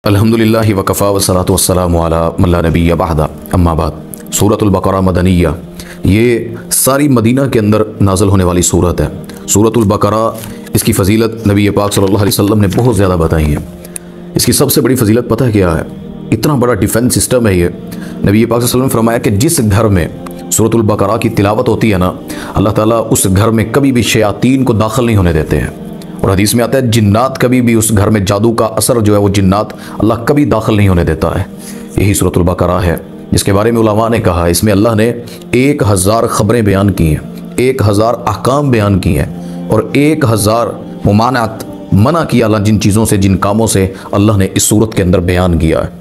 अल्हम्दुलिल्लाहि वकफ़ा वस्सलातु वस्सलामु अला मन ला नबिय्य बअदा अम्मा बाद। सूरतुल बकरा मदनिया, ये सारी मदीना के अंदर नाज़िल होने वाली सूरत है। सूरतुल बकरा, इसकी फ़जीलत नबी पाक सल्लल्लाहु अलैहि वसल्लम ने बहुत ज़्यादा बताई है। इसकी सबसे बड़ी फ़जीलत पता है क्या है? इतना बड़ा डिफेंस सिस्टम है ये। नबी पाक सल्लल्लाहु अलैहि वसल्लम ने फरमाया कि जिस घर में सूरतुल बकरा की तिलावत होती है ना, अल्लाह ताला उस घर में कभी भी शयातीन को दाखिल नहीं होने देते हैं। और हदीस में आता है जिन्नात कभी भी, उस घर में जादू का असर जो है वो जिन्नात अल्लाह कभी दाखिल नहीं होने देता है। यही सूरतुल बकरा है जिसके बारे में उलमा ने कहा इसमें अल्लाह ने 1000 खबरें बयान की हैं, 1000 अहकाम बयान किए हैं और 1000 मुमानात मना किया अल्लाह जिन चीज़ों से, जिन कामों से अल्लाह ने इस सूरत के अंदर बयान किया है।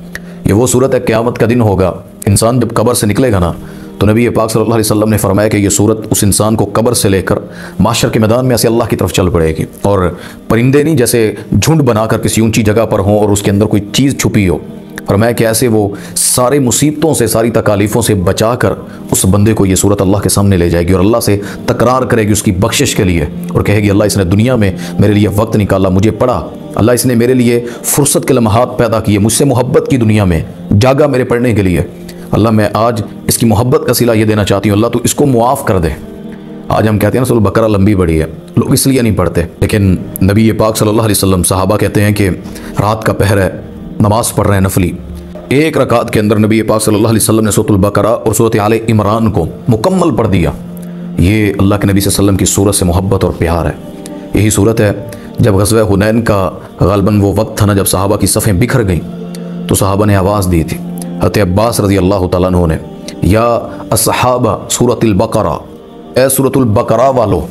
ये वो सूरत है, क़यामत का दिन होगा, इंसान जब कब्र से निकलेगा ना, तो नबी पाक सल्लल्लाहु अलैहि वसल्लम ने फरमाया कि ये सूरत उस इंसान को कब्र से लेकर माशर के मैदान में ऐसे अल्लाह की तरफ चल पड़ेगी। और परिंदे नहीं जैसे झुंड बनाकर किसी ऊंची जगह पर हों और उसके अंदर कोई चीज़ छुपी हो, फरमाया कि ऐसे वो सारे मुसीबतों से, सारी तकालीफ़ों से बचाकर उस बंदे को ये सूरत अल्लाह के सामने ले जाएगी और अल्लाह से तकरार करेगी उसकी बख्शिश के लिए और कहेगी अल्लाह इसने दुनिया में मेरे लिए वक्त निकाला, मुझे पढ़ा, अल्लाह इसने मेरे लिए फुर्सत के लम्हात पैदा किए, मुझसे मोहब्बत की दुनिया में जागा मेरे पढ़ने के लिए, अल्लाह मैं आज इसकी मोहब्बत का सिला ये देना चाहती हूँ, अल्लाह तो इसको मुआफ़ कर दे। आज हम कहते हैं ना सूरह बकरा लंबी बड़ी है, लोग इसलिए नहीं पढ़ते, लेकिन नबी पाक सल्लल्लाहु अलैहि वसल्लम, सहाबा कहते हैं कि रात का पहर है, नमाज पढ़ रहे हैं नफली, एक रकात के अंदर नबी पाक सल्लल्लाहु अलैहि वसल्लम ने सूरतुल बकरा और सूरत आले इमरान को मुकम्मल पढ़ दिया। ये अल्लाह के नबी सल्लल्लाहु अलैहि वसल्लम की सूरत से मोहब्बत और प्यार है। यही सूरत है जब ग़ज़वा हुनैन का ग़ालिबन वो वक्त था ना, जब सहाबा की सफ़ें बिखर गईं, तो सहाबा ने आवाज़ दी थी, हज़रत अब्बास रज़ी अल्लाह तआला अन्हु ने, या अस्सहाबा सूरतुल बकरा, ए सूरतुल बकरा वालों,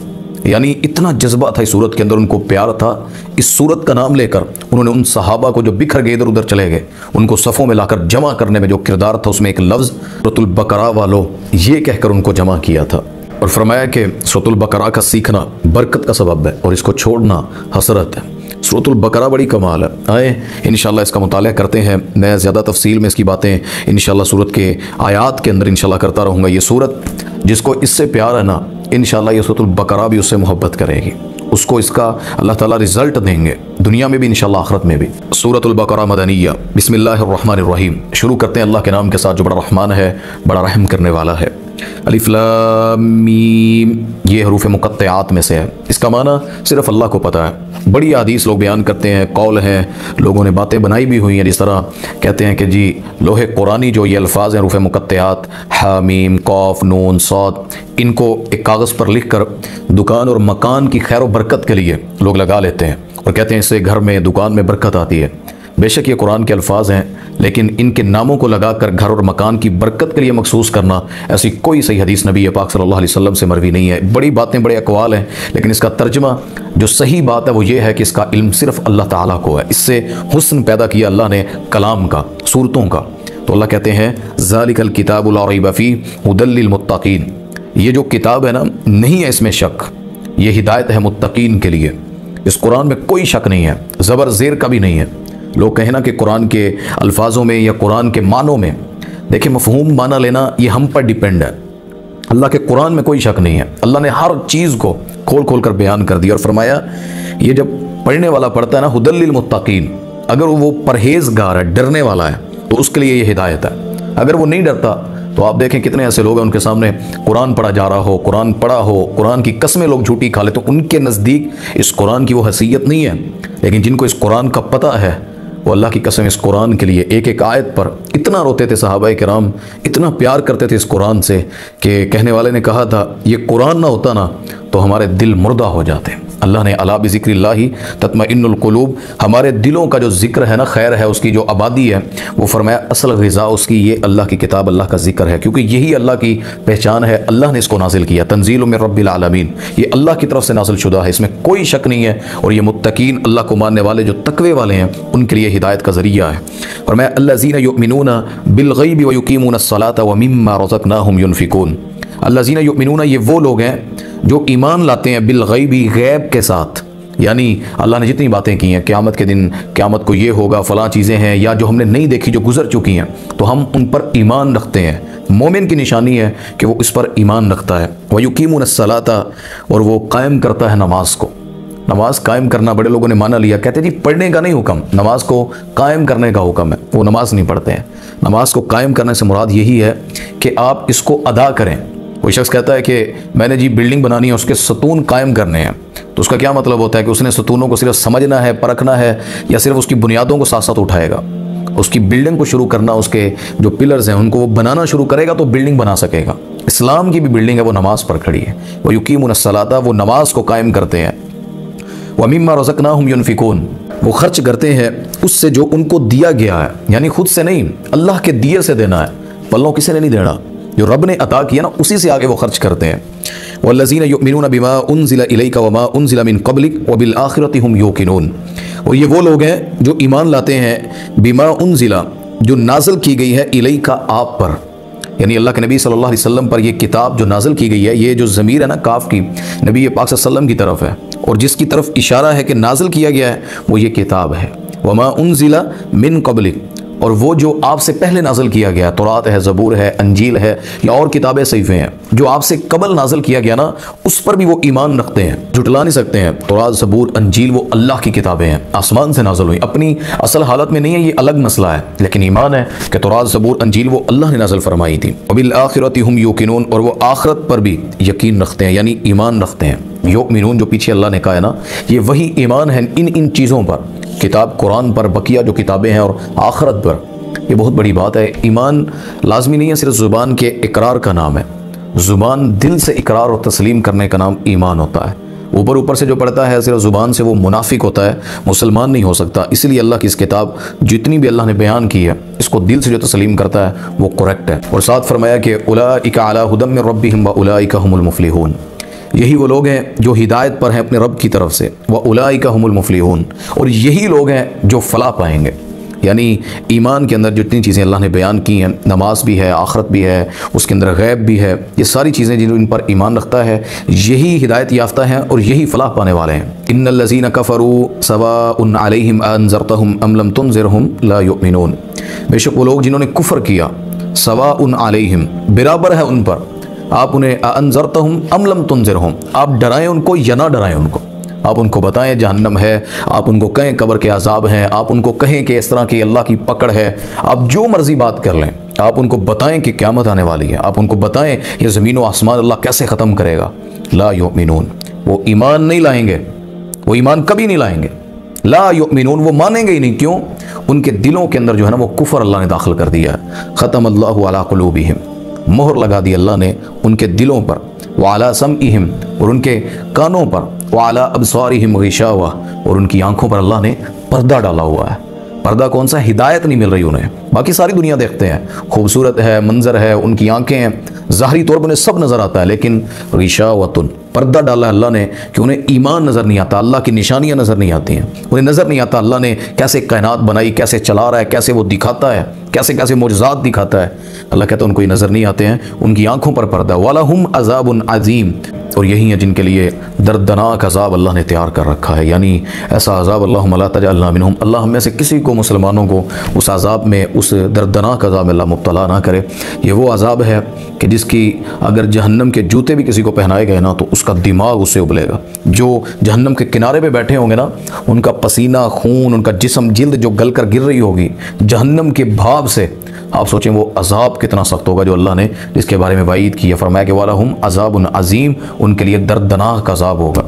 यानी इतना जज्बा था इस सूरत के अंदर, उनको प्यार था। इस सूरत का नाम लेकर उन्होंने उन सहाबा को जो बिखर गए इधर उधर चले गए, उनको सफ़ों में लाकर जमा करने में जो किरदार था उसमें एक लफ्ज़ सूरतुल बकरा वालों ये कहकर उनको जमा किया था और फरमाया कि सूरतुल बकरा का सीखना बरकत का सबब है और इसको छोड़ना हसरत है। सूरतुल बकरा बड़ी कमाल है। आए इंशाल्लाह इसका मुताला करते हैं। मैं ज़्यादा तफसील में इसकी बातें इंशाल्लाह सूरत के आयात के अंदर इंशाल्लाह करता रहूँगा। ये सूरत जिसको इससे प्यार है ना, इंशाल्लाह ये सूरतुल बकरा भी उससे मोहब्बत करेगी, उसको इसका अल्लाह ताला रिज़ल्ट देंगे दुनिया में भी इंशाल्लाह आखिरत में भी। सूरतुल बकरा मदनिया, बिस्मिल्लाहिर रहमानिर रहीम। शुरू करते हैं अल्लाह के नाम के साथ जो बड़ा रहमान है, बड़ा रहम करने वाला है। अलिफ लाम मीम, ये हरूफ मुक़त्तआत में से है। इसका माना सिर्फ अल्लाह को पता है। बड़ी हदीस लोग बयान करते हैं, कौल हैं, लोगों ने बातें बनाई भी हुई हैं, जिस तरह कहते हैं कि जी लोहे कुरानी जो ये अल्फाज हैं हरूफ मुक़त्तआत, हा मीम कौफ नून सौद, इनको एक कागज़ पर लिख कर दुकान और मकान की खैर व बरकत के लिए लोग लगा लेते हैं और कहते हैं इससे घर में दुकान में बरकत आती है। बेशक ये कुरान के अल्फाज हैं, लेकिन इनके नामों को लगाकर घर और मकान की बरकत के लिए मखसूस करना, ऐसी कोई सही हदीस नबी पाक सल्लल्लाहु अलैहि वसल्लम से मरवी नहीं है। बड़ी बातें, बड़े अक़वाल हैं, लेकिन इसका तर्जुमा जो सही बात है वो ये है कि इसका इल्म सिर्फ अल्लाह ताला को है। इससे हुस्न पैदा किया अल्लाह ने कलाम का, सूरतों का। तो अल्लाह कहते हैं ज़ालिकल किताबु ला रैब फ़ीह हुदल लिल मुत्तक़ीन, ये जो किताब है ना, नहीं है इसमें शक, ये हिदायत है मुत्तक़ीन के लिए। इस कुरान में कोई शक नहीं है, ज़बर ज़ेर का भी नहीं है। लोग कहें ना कि कुरान के अल्फाजों में या कुरान के मानों में, देखिए मफ़हूम माना लेना ये हम पर डिपेंड है। अल्लाह के कुरान में कोई शक नहीं है। अल्लाह ने हर चीज़ को खोल खोल कर बयान कर दिया और फरमाया ये जब पढ़ने वाला पढ़ता है ना, हुदल लिल मुत्तक़ीन, अगर वो परहेज़गार है, डरने वाला है, तो उसके लिए ये हिदायत है। अगर वो नहीं डरता तो आप देखें कितने ऐसे लोग हैं उनके सामने कुरान पढ़ा जा रहा हो, कुरान पढ़ा हो, कुरान की कसमें लोग झूठी खा ले, तो उनके नज़दीक इस कुरान की वो हैसियत नहीं है। लेकिन जिनको इस कुरान का पता है वो अल्लाह की कसम इस कुरान के लिए एक एक आयत पर इतना रोते थे। सहाबाए किराम इतना प्यार करते थे इस कुरान से कि कहने वाले ने कहा था ये कुरान ना होता ना तो हमारे दिल मुर्दा हो जाते। अल्लाह ने अला बिज़िक्रिल्लाहि तत्मइन्नुल क़ुलूब, हमारे दिलों का जो ज़िक्र है ना, खैर है, उसकी जो आबादी है, वो फरमाया असल ग़िज़ा उसकी ये अल्लाह की किताब, अल्लाह का ज़िक्र है, क्योंकि यही अल्लाह की पहचान है। अल्लाह ने इसको नाजिल किया, तंज़ीलुम मिर रब्बिल आलमीन, ये अल्लाह की तरफ से नाजिल शुदा है, इसमें कोई शक नहीं है। और ये मुत्तकीन, अल्लाह को मानने वाले जो तकवे वाले हैं, उनके लिए हिदायत का ज़रिया है। और मैं अल्लज़ीना युमिनूना बिल ग़ैबि व युक़ीमूनस सलाता व मिम्मा रज़क़नाहुम युनफ़िकून। अल्लज़ीना युमिनूना, ये वो लोग हैं जो ईमान लाते हैं बिल ग़ैबी, गैब के साथ, यानी अल्लाह ने जितनी बातें की हैं, क़यामत के दिन क़यामत को ये होगा, फ़लाँ चीज़ें हैं, या जो हमने नहीं देखी, जो गुजर चुकी हैं, तो हम उन पर ईमान रखते हैं। मोमिन की निशानी है कि वो इस पर ईमान रखता है। व युक़ीमूनस सलाता, और वो कायम करता है नमाज को। नमाज कायम करना बड़े लोगों ने माना लिया, कहते जी पढ़ने का नहीं हुक्म, नमाज को कायम करने का हुक्म है। वो नमाज नहीं पढ़ते हैं। नमाज को कायम करने से मुराद यही है कि आप इसको अदा करें। कोई शख्स कहता है कि मैंने जी बिल्डिंग बनानी है, उसके सतून कायम करने हैं, तो उसका क्या मतलब होता है कि उसने सतूनों को सिर्फ समझना है, परखना है, या सिर्फ उसकी बुनियादों को साथ साथ उठाएगा? उसकी बिल्डिंग को शुरू करना, उसके जो पिलर्स हैं उनको वो बनाना शुरू करेगा तो बिल्डिंग बना सकेगा। इस्लाम की भी बिल्डिंग है, वो नमाज पर खड़ी है। वो युकीमुनस्सलाता, वो नमाज को कायम करते हैं। व मिम्मा रज़क़नाहुम युनफ़िकून, वो खर्च करते हैं उससे जो उनको दिया गया है, यानी खुद से नहीं, अल्लाह के दिए से देना है। पल्लों किसी ने नहीं देना, जो रब ने अता किया ना उसी से आगे वो खर्च करते हैं। वल्लज़ीना युमिनूना बिमा उनज़िला इलैका वमा उनज़िला मिन क़ब्लिक व बिल आखिरति हुम यूक़िनून, और ये वो लोग हैं जो ईमान लाते हैं बिमा उनज़िला, जो नाज़िल की गई है, इलैका आप पर, यानी अल्लाह के नबी सल्लल्लाहु अलैहि वसल्लम पर ये किताब जो नाज़िल की गई है। ये जो ज़मीर है ना काफ की, नबी पाक सल्लल्लाहु अलैहि वसल्लम की तरफ है, और जिसकी तरफ इशारा है कि नाज़िल किया गया है वो ये किताब है। वमा उनज़िला मिन क़ब्लिक, और वो जो आपसे पहले नाज़िल किया गया, तौरात है, ज़बूर है, अंजील है, या और किताबें सहीफ़े हैं, जो आपसे कबल नाज़िल किया गया ना, उस पर भी वो ईमान रखते हैं, जुटला नहीं सकते हैं। तौरात, ज़बूर, अंजील वो अल्लाह की किताबें हैं, आसमान से नाज़िल हुई, अपनी असल हालत में नहीं है, ये अलग मसला है, लेकिन ईमान है कि तौरात, ज़बूर, अंजील वो अल्लाह ने नाज़िल फरमाई थी। बिल आखिरति हुम यूक़िनून, और वो आखिरत पर भी यकीन रखते हैं, यानी ईमान रखते हैं। युमिनून जो पीछे अल्लाह ने कहा है ना, ये वही ईमान है इन चीज़ों पर, किताब कुरान पर, बकिया जो किताबें हैं, और आखिरत पर। ये बहुत बड़ी बात है। ईमान लाजमी नहीं है सिर्फ ज़ुबान के इकरार का नाम है, ज़ुबान दिल से इकरार और तस्लीम करने का नाम ईमान होता है। ऊपर ऊपर से जो पढ़ता है सिर्फ ज़ुबान से, वो मुनाफिक होता है, मुसलमान नहीं हो सकता। इसलिए अल्लाह की इस किताब जितनी भी अल्लाह ने बयान की है, इसको दिल से जो तस्लीम करता है वो करेक्ट है। और साथ फरमाया कि उलाइका अला हुदम मिन रब्बिहिम व उलाइका हुमुल मुफ़्लिहून, यही वो लोग हैं जो हिदायत पर हैं अपने रब की तरफ से, व उलाइका हुमुल मुफ़्लिहून, और यही लोग हैं जो फलाह पाएंगे। यानी ईमान के अंदर जितनी चीज़ें अल्लाह ने बयान की हैं, नमाज भी है, आखरत भी है, उसके अंदर गैब भी है, ये सारी चीज़ें जिन पर ईमान रखता है यही हिदायत याफ्ता हैं और यही फलाह पाने वाले हैं। इन्नल्लज़ीना कफ़रू सवाउन अलैहिम अअन्ज़रतहुम अम लम तुनज़िरहुम ला युमिनून, बेशक वो लोग जिन्होंने कुफ़र किया, सवाउन अलैहिम बराबर है उन पर, आप उन्हें अअन्ज़रतहुम अम लम तुनज़िरहुम, आप डराएं उनको या ना डराएं उनको, आप उनको बताएं जहन्नम है, आप उनको कहें कब्र के अजाब हैं, आप उनको कहें कि इस तरह की अल्लाह की पकड़ है, आप जो मर्जी बात कर लें, आप उनको बताएं कि क़यामत आने वाली है, आप उनको बताएं ये ज़मीन व आसमान अल्लाह कैसे ख़त्म करेगा। ला युमिनून, वो ईमान नहीं लाएंगे, वो ईमान कभी नहीं लाएंगे। ला युमिनून, वो मानेंगे ही नहीं। क्यों? उनके दिलों के अंदर जो है ना वो कुफ़र अल्लाह ने दाखिल कर दिया है। ख़तम अल्लाहु अला क़ुलूबिहिम, मोहर लगा दी अल्लाह ने उनके दिलों पर, व अला समइहिम, और उनके कानों पर, व अला अबसारिहिम ग़िशावा, और उनकी आंखों पर अल्लाह ने पर्दा डाला हुआ है। पर्दा कौन सा? हिदायत नहीं मिल रही उन्हें, बाकी सारी दुनिया देखते हैं, खूबसूरत है, मंजर है, उनकी आंखें हैं, ज़ाहरी तौर पर उन्हें सब नज़र आता है, लेकिन ग़िशावतुन, पर्दा डाला अल्लाह ने कि उन्हें ईमान नज़र नहीं आता, अल्लाह की निशानियाँ नज़र नहीं आती हैं, उन्हें नज़र नहीं आता अल्लाह ने कैसे कायनात बनाई, कैसे चला रहा है, कैसे वो दिखाता है, कैसे कैसे मोजज़ात दिखाता है। अल्लाह कहता है उनको ये नज़र नहीं आते हैं, उनकी आंखों पर पर्दा। वलहुम अज़ाबुन अज़ीम, और यही है जिनके लिए दर्दनाक अज़ाब अल्लाह ने तैयार कर रखा है, यानी ऐसा अज़ाब अल्लाहुम्मा ला तजअलना मिनहुम, अल्लाह हम में से किसी को, मुसलमानों को, उस अज़ाब में, उस दर्दनाक अज़ाब में अल्लाह मुब्तला ना करे। ये वो अज़ाब है कि जिसकी अगर जहन्नम के जूते भी किसी को पहनाए गए ना तो उसका दिमाग उससे उबलेगा। जो जहन्नम के किनारे पे बैठे होंगे ना, उनका पसीना, खून, उनका जिस्म, जिल्द जो गल कर गिर रही होगी जहन्नम के भाप से, आप सोचें वो अज़ाब कितना सख्त होगा जो अल्लाह ने जिसके बारे में वाईद किया। फरमाया कि वालहुम अज़ाबुन अज़ीम, उनके लिए दर्दनाक अज़ाब होगा।